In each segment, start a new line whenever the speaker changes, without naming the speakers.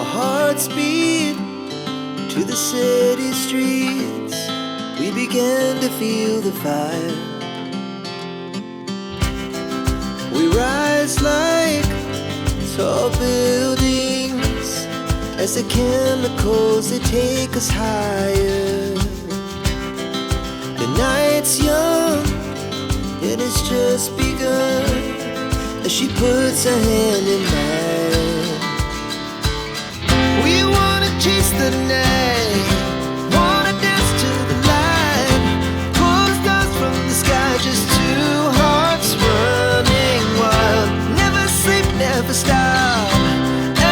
Our hearts beat to the city streets. We began to feel the fire. We rise like tall buildings as the chemicals, they take us higher. The night's young, it has just begun, as she puts her hand in mine. We wanna chase the night, wanna dance to the light, pull the stars from the sky, just two hearts running wild. Never sleep, never stop,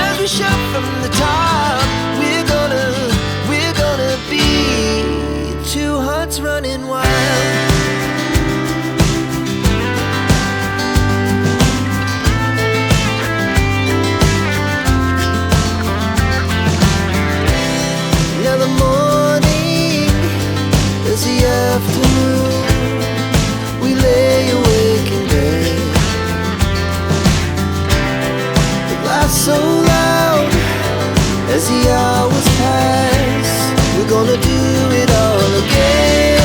as we shout from the top. We're gonna be two hearts running wild. Now the morning is the afternoon. We lay awake in bed. The laughs so loud as the hours pass. We're gonna do it all again.